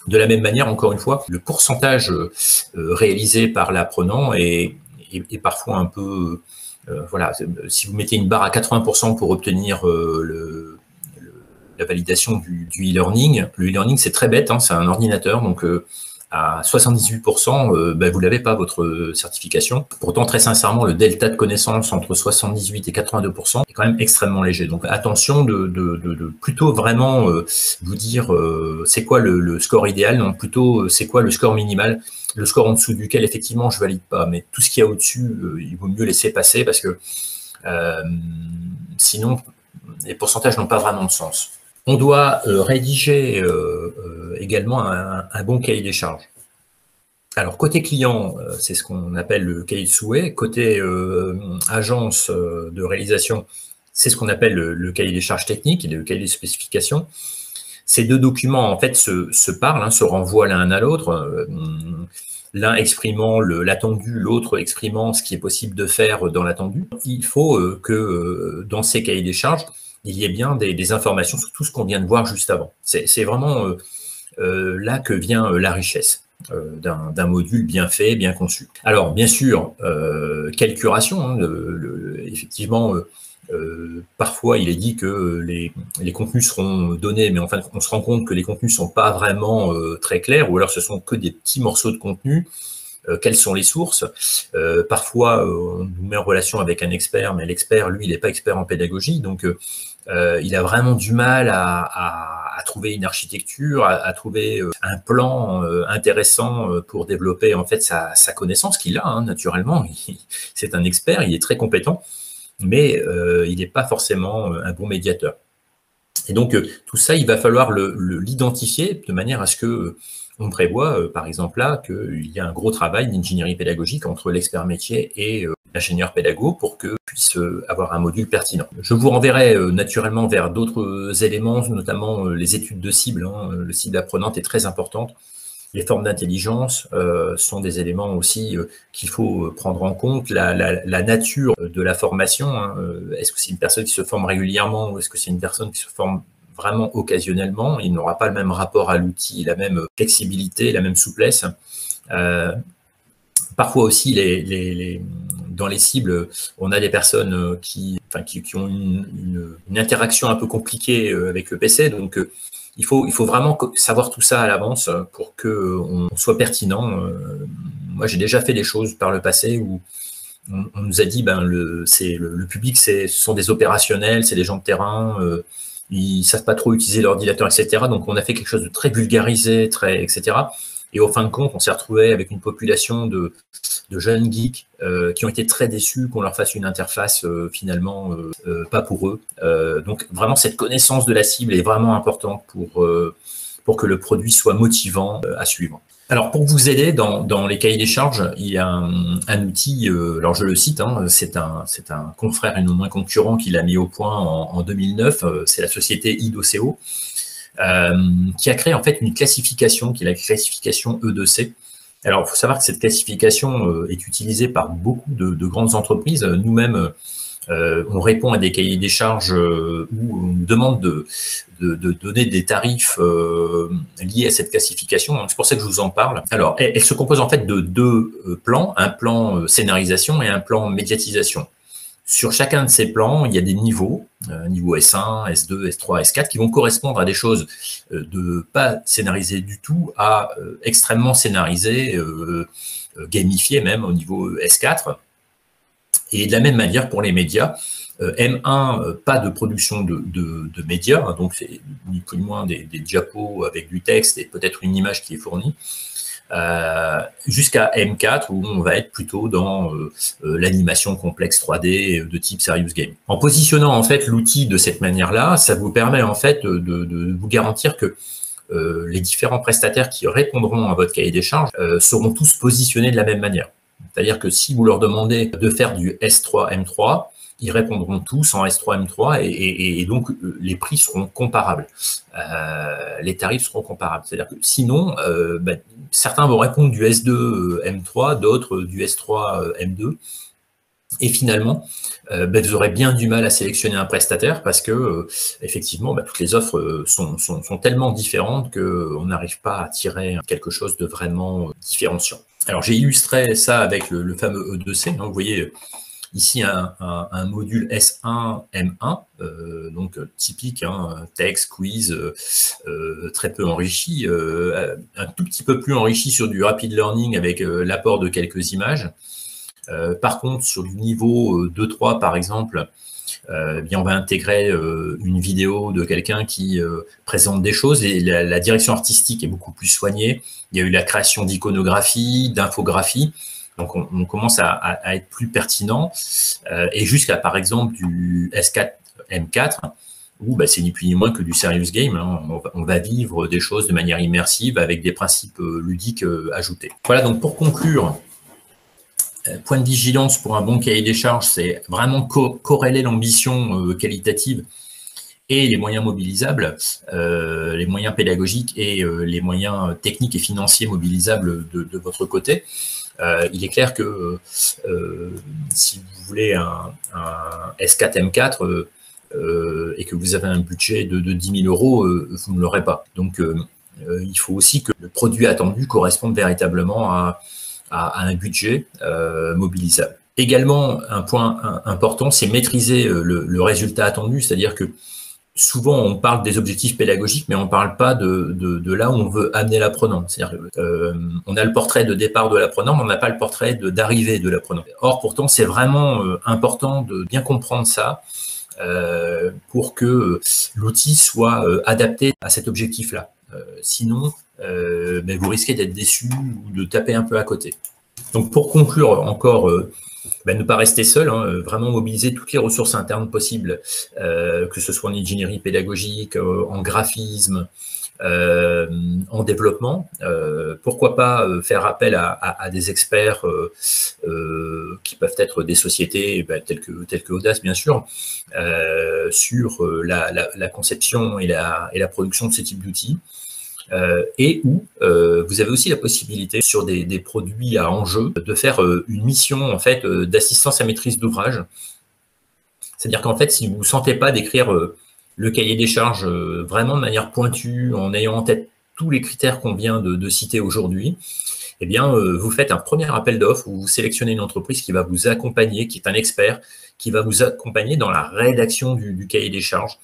De la même manière, encore une fois, le pourcentage réalisé par l'apprenant est parfois un peu... voilà, si vous mettez une barre à 80% pour obtenir la validation du e-learning, le e-learning c'est très bête, c'est un ordinateur, donc à 78%, vous n'avez pas votre certification. Pourtant, très sincèrement, le delta de connaissances entre 78 et 82% est quand même extrêmement léger. Donc, attention de plutôt vraiment vous dire c'est quoi le score idéal, non, plutôt c'est quoi le score minimal, le score en dessous duquel, effectivement, je valide pas. Mais tout ce qu'il y a au-dessus, il vaut mieux laisser passer parce que sinon, les pourcentages n'ont pas vraiment de sens. On doit rédiger également un bon cahier des charges. Alors, côté client, c'est ce qu'on appelle le cahier de souhait. Côté agence de réalisation, c'est ce qu'on appelle le cahier des charges techniques et le cahier des spécifications. Ces deux documents, en fait, se parlent, se renvoient l'un à l'autre. L'un exprimant l'attendu, l'autre exprimant ce qui est possible de faire dans l'attendu. Il faut que dans ces cahiers des charges, il y ait bien des informations sur tout ce qu'on vient de voir juste avant. C'est vraiment là que vient la richesse d'un module bien fait, bien conçu. Alors, bien sûr, quelle curation, effectivement, parfois il est dit que les contenus seront donnés, mais enfin, on se rend compte que les contenus ne sont pas vraiment très clairs, ou alors ce sont que des petits morceaux de contenu. Quelles sont les sources? Parfois, on nous met en relation avec un expert, mais l'expert, lui, il n'est pas expert en pédagogie, donc il a vraiment du mal à à trouver une architecture, à trouver un plan intéressant pour développer en fait sa connaissance qu'il a, hein, naturellement. C'est un expert, il est très compétent, mais il n'est pas forcément un bon médiateur. Et donc, tout ça, il va falloir l'identifier de manière à ce que on prévoit, par exemple là, qu'il y a un gros travail d'ingénierie pédagogique entre l'expert métier et l'ingénieur pédago pour que puisse avoir un module pertinent. Je vous renverrai naturellement vers d'autres éléments, notamment les études de cible. Hein. Le cible apprenante est très importante. Les formes d'intelligence sont des éléments aussi qu'il faut prendre en compte. La nature de la formation, hein. Est-ce que c'est une personne qui se forme régulièrement ou est-ce que c'est une personne qui se forme vraiment occasionnellement? Il n'aura pas le même rapport à l'outil, la même flexibilité, la même souplesse. Parfois aussi, dans les cibles, on a des personnes qui ont une interaction un peu compliquée avec le PC, donc il faut vraiment savoir tout ça à l'avance pour qu'on soit pertinent. Moi, j'ai déjà fait des choses par le passé où on nous a dit le public, ce sont des opérationnels, c'est des gens de terrain, ils savent pas trop utiliser l'ordinateur, etc. Donc, on a fait quelque chose de très vulgarisé, etc. Et au fin de compte, on s'est retrouvé avec une population de jeunes geeks qui ont été très déçus qu'on leur fasse une interface finalement pas pour eux. Donc vraiment, cette connaissance de la cible est vraiment importante pour que le produit soit motivant à suivre. Alors, pour vous aider dans les cahiers des charges, il y a un outil, alors je le cite, hein, c'est un confrère et non moins concurrent qui l'a mis au point en 2009, c'est la société IDOCO. Qui a créé en fait une classification qui est la classification E2C. Alors, il faut savoir que cette classification est utilisée par beaucoup de grandes entreprises. Nous-mêmes, on répond à des cahiers des charges où on nous demande de donner des tarifs liés à cette classification. C'est pour ça que je vous en parle. Alors, elle se compose en fait de deux plans, un plan scénarisation et un plan médiatisation. Sur chacun de ces plans, il y a des niveaux, niveau S1, S2, S3, S4, qui vont correspondre à des choses de pas scénarisées du tout à extrêmement scénarisées, gamifiées même au niveau S4. Et de la même manière pour les médias, M1, pas de production de médias, donc c'est ni plus ni moins des diapos avec du texte et peut-être une image qui est fournie. Jusqu'à M4 où on va être plutôt dans l'animation complexe 3D de type serious game. En positionnant en fait l'outil de cette manière-là, ça vous permet en fait de vous garantir que les différents prestataires qui répondront à votre cahier des charges seront tous positionnés de la même manière. C'est-à-dire que si vous leur demandez de faire du S3 M3, ils répondront tous en S3 M3 et donc les prix seront comparables, les tarifs seront comparables. C'est-à-dire que sinon, certains vont répondre du S2 M3, d'autres du S3 M2. Et finalement, vous aurez bien du mal à sélectionner un prestataire parce que effectivement, toutes les offres sont tellement différentes qu'on n'arrive pas à tirer quelque chose de vraiment différenciant. Alors j'ai illustré ça avec le fameux E2C. Hein, vous voyez ici un module S1 M1, donc typique, hein, texte, quiz, très peu enrichi, un tout petit peu plus enrichi sur du rapid learning avec l'apport de quelques images. Par contre, sur du niveau 2-3, par exemple, on va intégrer une vidéo de quelqu'un qui présente des choses et la direction artistique est beaucoup plus soignée. Il y a eu la création d'iconographie, d'infographie. Donc, on commence à être plus pertinent et jusqu'à, par exemple, du S4 M4, où c'est ni plus ni moins que du serious game. Hein. On va vivre des choses de manière immersive avec des principes ludiques ajoutés. Voilà, donc pour conclure, point de vigilance pour un bon cahier des charges, c'est vraiment corréler l'ambition qualitative et les moyens mobilisables, les moyens pédagogiques et les moyens techniques et financiers mobilisables de votre côté. Il est clair que si vous voulez un S4 M4 et que vous avez un budget de 10 000 €, vous ne l'aurez pas. Donc, il faut aussi que le produit attendu corresponde véritablement à un budget mobilisable. Également, un point important, c'est maîtriser le résultat attendu, c'est-à-dire que souvent, on parle des objectifs pédagogiques, mais on ne parle pas de là où on veut amener l'apprenant. C'est-à-dire on a le portrait de départ de l'apprenant, mais on n'a pas le portrait d'arrivée de l'apprenant. Or, pourtant, c'est vraiment important de bien comprendre ça pour que l'outil soit adapté à cet objectif-là. Sinon, vous risquez d'être déçu ou de taper un peu à côté. Donc pour conclure encore, ne pas rester seul, vraiment mobiliser toutes les ressources internes possibles, que ce soit en ingénierie pédagogique, en graphisme, en développement. Pourquoi pas faire appel à des experts qui peuvent être des sociétés telles que Audace, bien sûr, sur la conception et la production de ce type d'outils. Et où vous avez aussi la possibilité sur des produits à enjeu de faire une mission en fait d'assistance à maîtrise d'ouvrage. C'est-à-dire qu'en fait, si vous ne vous sentez pas d'écrire le cahier des charges vraiment de manière pointue, en ayant en tête tous les critères qu'on vient de citer aujourd'hui, eh bien, vous faites un premier appel d'offres où vous sélectionnez une entreprise qui va vous accompagner, qui est un expert, qui va vous accompagner dans la rédaction du cahier des charges,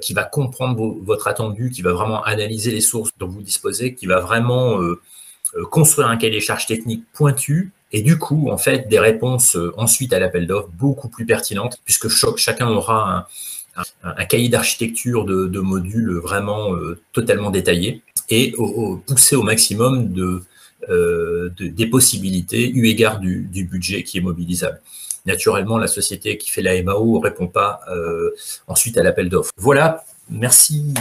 qui va comprendre votre attendu, qui va vraiment analyser les sources dont vous disposez, qui va vraiment construire un cahier des charges technique pointu, et du coup, en fait, des réponses ensuite à l'appel d'offres beaucoup plus pertinentes, puisque chacun aura un cahier d'architecture de modules vraiment totalement détaillé, et pousser au maximum des possibilités eu égard du budget qui est mobilisable. Naturellement, la société qui fait la MAO ne répond pas ensuite à l'appel d'offres. Voilà, merci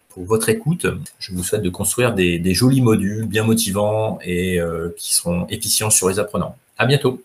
pour votre écoute. Je vous souhaite de construire des jolis modules bien motivants et qui seront efficients sur les apprenants. À bientôt.